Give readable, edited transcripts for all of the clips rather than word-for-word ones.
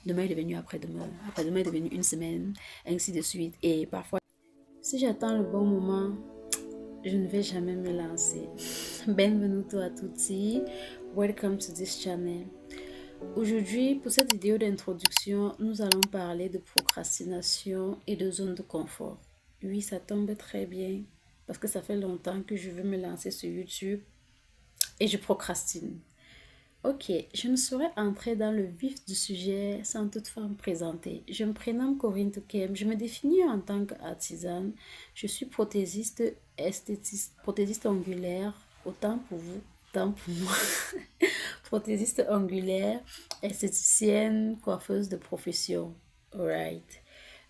demain est devenu après-demain, après-demain est devenu une semaine, ainsi de suite. Et parfois, si j'attends le bon moment, je ne vais jamais me lancer. Benvenuto a tutti, welcome to this channel. Aujourd'hui, pour cette vidéo d'introduction, nous allons parler de procrastination et de zone de confort. Oui, ça tombe très bien parce que ça fait longtemps que je veux me lancer sur YouTube et je procrastine. Ok, je ne saurais entrer dans le vif du sujet sans toutefois me présenter. Je me prénomme Corinne Toukem, je me définis en tant qu'artisane. Je suis prothésiste, esthétiste, prothésiste angulaire, autant pour vous, autant pour moi. Prothésiste angulaire, esthéticienne, coiffeuse de profession. Alright.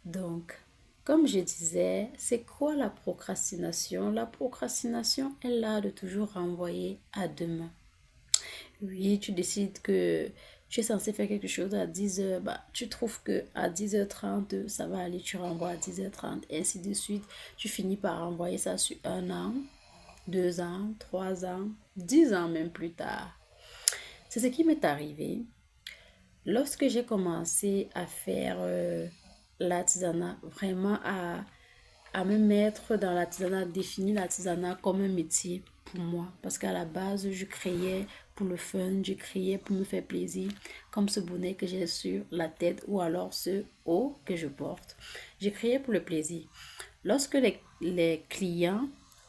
Donc, comme je disais, c'est quoi la procrastination? La procrastination est là de toujours renvoyer à demain. Oui, tu décides que tu es censé faire quelque chose à 10h, bah, tu trouves que à 10h30, ça va aller, tu renvoies à 10h30, et ainsi de suite. Tu finis par renvoyer ça sur 1 an, 2 ans, 3 ans, 10 ans même plus tard. C'est ce qui m'est arrivé lorsque j'ai commencé à faire l'artisanat, vraiment à me mettre dans l'artisanat, définir l'artisanat comme un métier pour moi. Parce qu'à la base, je créais pour le fun, je créais pour me faire plaisir, comme ce bonnet que j'ai sur la tête ou alors ce haut que je porte. Je créais pour le plaisir. Lorsque les clients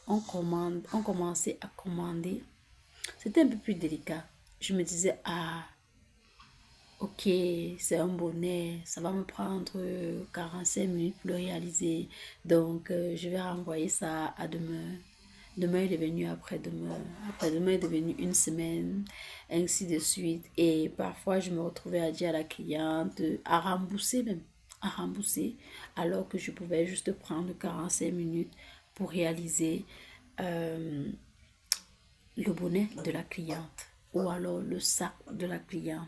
ont commencé à commander, c'était un peu plus délicat. Je me disais, ah, ok, c'est un bonnet, ça va me prendre 45 minutes pour le réaliser. Donc, je vais renvoyer ça à demain. Demain est devenu après-demain. Après-demain est devenu une semaine, ainsi de suite. Et parfois, je me retrouvais à dire à la cliente, à rembourser même, à rembourser, alors que je pouvais juste prendre 45 minutes pour réaliser euh, le bonnet de la cliente ou alors le sac de la cliente.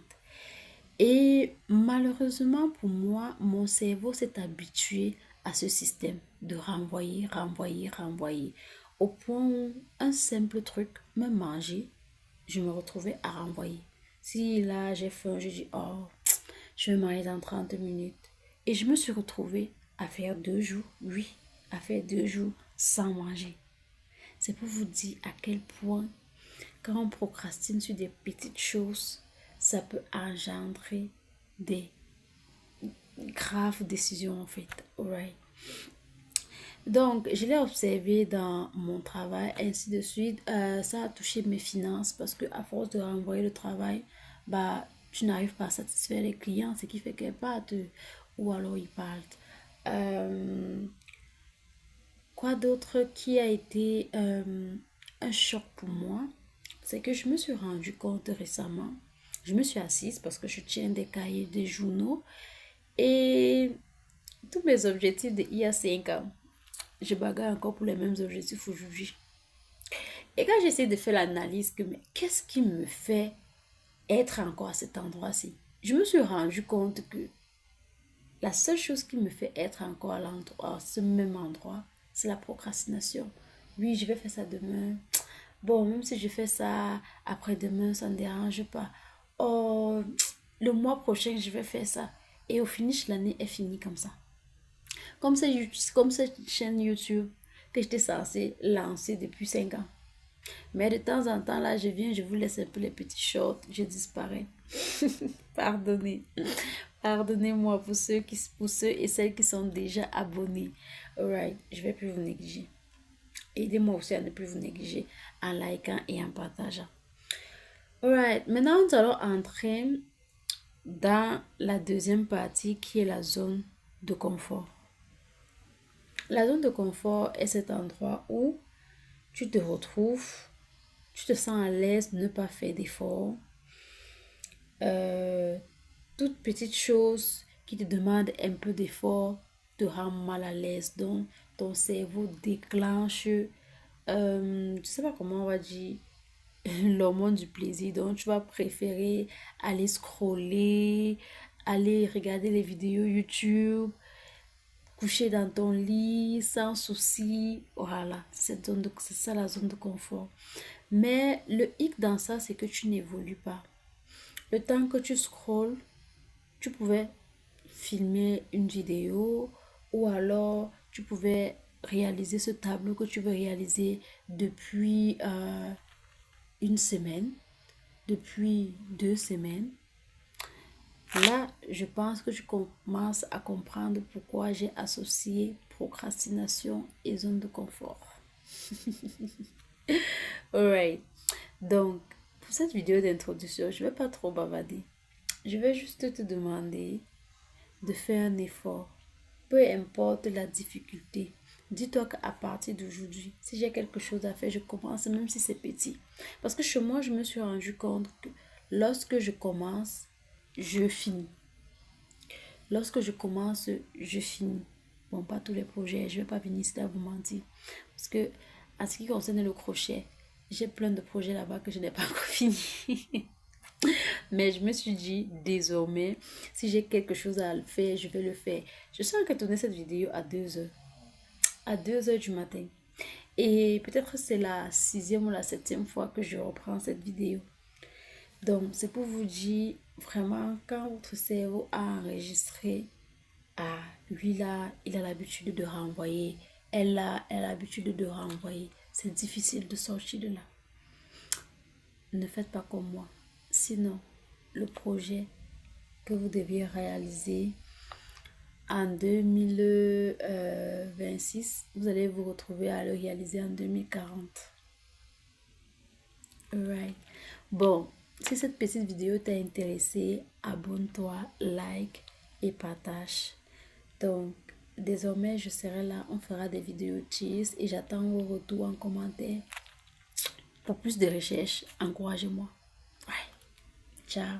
Et malheureusement pour moi, mon cerveau s'est habitué à ce système de renvoyer, renvoyer, renvoyer. Au point où un simple truc, même manger, je me retrouvais à renvoyer. Si là j'ai faim, je dis, oh, je vais manger dans 30 minutes. Et je me suis retrouvée à faire 2 jours, oui, à faire 2 jours sans manger. C'est pour vous dire à quel point, quand on procrastine sur des petites choses, ça peut engendrer des graves décisions en fait. Alright. Donc, je l'ai observé dans mon travail, ainsi de suite. Ça a touché mes finances parce que à force de renvoyer le travail, bah, tu n'arrives pas à satisfaire les clients, ce qui fait qu'elles partent ou alors ils partent. Euh, Quoi d'autre qui a été un choc pour moi, c'est que je me suis rendu compte récemment, je me suis assise parce que je tiens des cahiers, des journaux et tous mes objectifs d'il y a 5 ans, je bagarre encore pour les mêmes objectifs aujourd'hui. Et quand j'essaie de faire l'analyse, que mais qu'est-ce qui me fait être encore à cet endroit-ci, je me suis rendu compte que la seule chose qui me fait être encore à ce même endroit, c'est la procrastination. Oui, je vais faire ça demain. Bon, même si je fais ça après-demain, ça ne dérange pas. Oh, le mois prochain, je vais faire ça. Et au finish, l'année est finie comme ça. Comme cette chaîne YouTube que j'étais censée lancer depuis 5 ans. Mais de temps en temps, là, je viens, je vous laisse un peu les petits shorts, je disparais. Pardonnez. Pardonnez-moi pour ceux et celles qui sont déjà abonnés. Alright, je vais plus vous négliger. Aidez-moi aussi à ne plus vous négliger en likant et en partageant. Alright, maintenant nous allons entrer dans la deuxième partie qui est la zone de confort. La zone de confort est cet endroit où tu te retrouves, tu te sens à l'aise de ne pas faire d'efforts. Toute petite chose qui te demande un peu d'effort te rend mal à l'aise. Donc, ton cerveau déclenche, je sais pas comment on va dire, l'hormone du plaisir. Donc, tu vas préférer aller scroller, aller regarder les vidéos YouTube, coucher dans ton lit sans souci. Voilà, c'est ça la zone de confort. Mais le hic dans ça, c'est que tu n'évolues pas. Le temps que tu scrolles, tu pouvais filmer une vidéo ou alors tu pouvais réaliser ce tableau que tu veux réaliser depuis une semaine, depuis 2 semaines. Là, je pense que tu commences à comprendre pourquoi j'ai associé procrastination et zone de confort. Alright. Donc, pour cette vidéo d'introduction, je ne vais pas trop bavarder. Je vais juste te demander de faire un effort. Peu importe la difficulté. Dis-toi qu'à partir d'aujourd'hui, si j'ai quelque chose à faire, je commence même si c'est petit. Parce que chez moi, je me suis rendu compte que lorsque je commence, je finis. Lorsque je commence, je finis. Bon, pas tous les projets, je ne vais pas venir ici à vous mentir. Parce que, en ce qui concerne le crochet, j'ai plein de projets là-bas que je n'ai pas encore fini. Mais je me suis dit, désormais, si j'ai quelque chose à le faire, je vais le faire. Je suis en train de tourner cette vidéo à 2h. À 2h du matin. Et peut-être c'est la 6e ou la 7e fois que je reprends cette vidéo. Donc, c'est pour vous dire, vraiment, quand votre cerveau a enregistré, ah, lui là, il a l'habitude de renvoyer. Elle là, elle a l'habitude de renvoyer. C'est difficile de sortir de là. Ne faites pas comme moi. Sinon, le projet que vous deviez réaliser en 2026, vous allez vous retrouver à le réaliser en 2040. Alright. Bon, si cette petite vidéo t'a intéressé, abonne-toi, like et partage. Donc, désormais, je serai là. On fera des vidéos cheese et j'attends vos retours en commentaire. Pour plus de recherches, encouragez-moi. Ouais. Ciao.